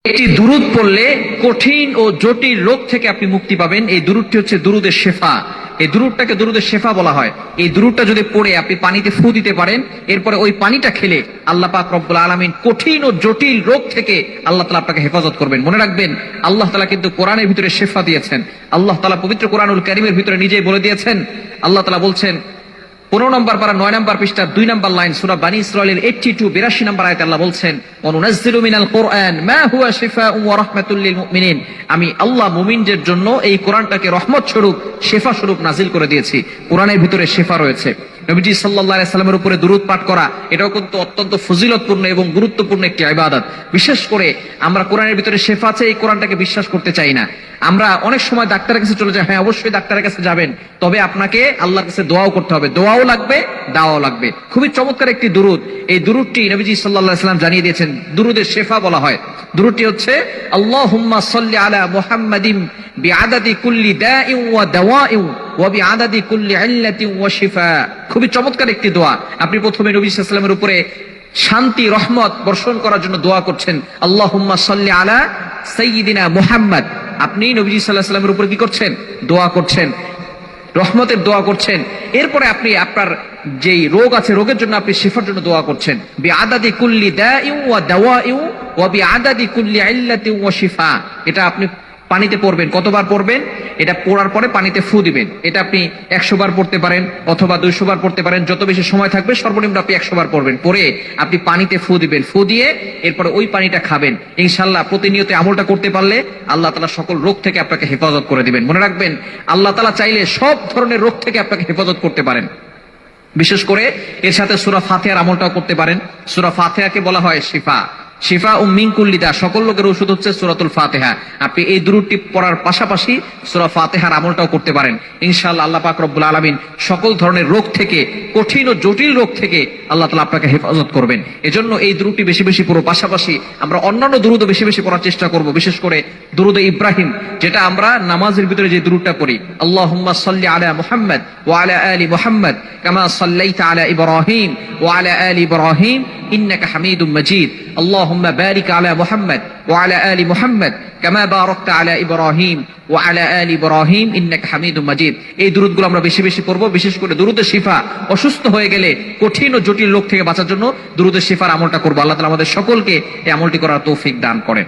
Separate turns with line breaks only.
একটি দুরূদ পড়লে কঠিন ও জটিল রোগ থেকে আপনি মুক্তি পাবেন। এই দুরূদটি হচ্ছে দুরুদের শেফা। এই দুরূদটাকে দুরুদের শেফা বলা হয়। এই দুরূদটা যদি পড়ে আপনি পানিতে ফু দিতে পারেন, এরপরে ওই পানিটা খেলে আল্লাহ পাক রব্বুল আলামিন কঠিন ও জটিল রোগ থেকে আল্লাহ তাআলা আপনাকে হেফাজত করবেন। মনে রাখবেন, আল্লাহ তাআলা কিন্তু কোরআনের ভিতরে শেফা দিয়েছেন। আল্লাহ তাআলা পবিত্র কোরআনুল কারীমের ভিতরে নিজেই বলে দিয়েছেন। আল্লাহ তাআলা বলছেন 15 নম্বর পারা 9 নম্বর পৃষ্ঠা 2 নম্বর লাইন সূরা বনী ইসরাঈলের 82 নম্বর আয়াতে আল্লাহ বলছেন, ওয়ানুনাজ্জিলু মিনাল কুরআন মা হুয়া শিফাউন ওয়া রাহমাতুল লিল মুমিনিন। আমি আল্লাহ মুমিনদের জন্য এই কোরআনটাকে রহমত স্বরূপ, শেফা স্বরূপ নাজিল করে দিয়েছি। কোরআনের ভিতরে শেফা রয়েছে। নবীজি সাল্লাল্লাহু আলাইহি সাল্লামের উপরে দুরূদ পাঠ করা এটাও কিন্তু অত্যন্ত ফজিলতপূর্ণ এবং গুরুত্বপূর্ণ একটি ইবাদত। বিশেষ করে আমরা কোরআনের ভিতরে শেফা আছে এই কোরআনটাকে বিশ্বাস করতে চাই না। আমরা অনেক সময় ডাক্তারের কাছে চলে যাই। হ্যাঁ, অবশ্যই ডাক্তারের কাছে যাবেন, তবে আপনাকে আল্লাহর কাছে দোয়াও করতে হবে। দোয়াও লাগবে, দাওয়াও লাগবে। খুবই চমৎকার একটি দুরূদ। এই দুরূদটি নবীজি সাল্লাল্লাহু আলাইহি সাল্লাম জানিয়ে দিয়েছেন, দুরূদের শেফা বলা হয়। দুরূদটি হচ্ছে আল্লাহুম্মা সাল্লি আলা মুহাম্মাদিন বিআদাদি কুল্লি দাইন ওয়া দাওয়াইন ওয়া বিআদাদি কুল্লি ইল্লাতিন ওয়া শিফা। খুবই চমৎকার একটি দোয়া। আপনি প্রথমে নবী সাল্লাল্লাহু আলাইহি সাল্লামের উপরে শান্তি রহমত বর্ষণ করার জন্য দোয়া করছেন, আল্লাহুম্মা সাল্লি আলা সাইয়্যিদিনা মুহাম্মদ। আপনি নবীজি সাল্লাল্লাহু আলাইহি সাল্লামের উপরে কি করছেন? দোয়া করছেন, রহমতের দোয়া করছেন। এরপরে আপনি আপনার যেই রোগ আছে রোগের জন্য আপনি শিফার জন্য দোয়া করছেন, বিআদাদি কুল্লি দাইন ওয়া দাওয়াইন ওয়া বিআদাদি কুল্লি ইল্লাতিন ওয়া শিফা। এটা আপনি পানিতে পড়বেন। কতবার পড়বেন? এটা পড়ার পরে পানিতে ফু দিবেন। এটা আপনি 100 বার পড়তে পারেন অথবা 200 বার পড়তে পারেন। যত বেশি সময় থাকবে সর্বনিম্ন আপনি 100 বার পড়বেন। পরে আপনি পানিতে ফু দিবেন। ফু দিয়ে এরপরে ওই পানিটা খাবেন। ইনশাআল্লাহ প্রতিনিয়ত আমলটা করতে পারলে আল্লাহ তাআলা সকল রোগ থেকে আপনাকে হেফাজত করে দিবেন। মনে রাখবেন, আল্লাহ তাআলা চাইলে সব ধরনের রোগ থেকে আপনাকে হেফাজত করতে পারেন। বিশেষ করে এর সাথে সূরা ফাতিহার আমলটাও করতে পারেন। সূরা ফাতিহাকে বলা হয় শিফা। শিফা মিন কুল্লি দা, সকল লোকের ওষুধ হচ্ছে সূরাতুল ফাতিহা। আপনি এই দুরূদটি পড়ার পাশাপাশি সূরা ফাতিহার আমলটাও করতে পারেন। ইনশাআল্লাহ আল্লাহ পাক রব্বুল আলামিন সকল ধরনের রোগ থেকে, কঠিন ও জটিল রোগ থেকে আল্লাহ তাআলা আপনাকে হেফাজত করবেন। এজন্য এই দুরূদটি বেশি বেশি পড়ো। পাশাপাশি আমরা অন্যান্য দুরূদও বেশি বেশি পড়ার চেষ্টা করব। বিশেষ করে দুরূদে ইব্রাহিম, যেটা আমরা নামাজের ভিতরে যে দুরূদটা পড়ি, আল্লাহুম্মা সাল্লি আলা মুহাম্মদ ওয়া আলা আলি মুহাম্মদ কামা সাল্লাইতা আলা ইব্রাহিম ওয়া আলা আলি ইব্রাহিম ইন্নাকা হামিদুম মাজিদ। আল্লাহুম্মা বারিক আলা মুহাম্মদ ওয়া আলা আলি মুহাম্মদ কামা বারাকতা আলা ইব্রাহিম ওয়া আলা আলি ইব্রাহিম ইন্নাকা হামিদুম মাজিদ। এই দুরূদগুলো আমরা বেশি বেশি পড়ব। বিশেষ করে দুরূদে শিফা, অসুস্থ হয়ে গেলে কঠিন ও জটিল রোগ থেকে বাঁচার জন্য দুরূদে শিফার আমলটা করব। আল্লাহ তাআলা আমাদের সকলকে এই আমলটি করার তৌফিক দান করেন।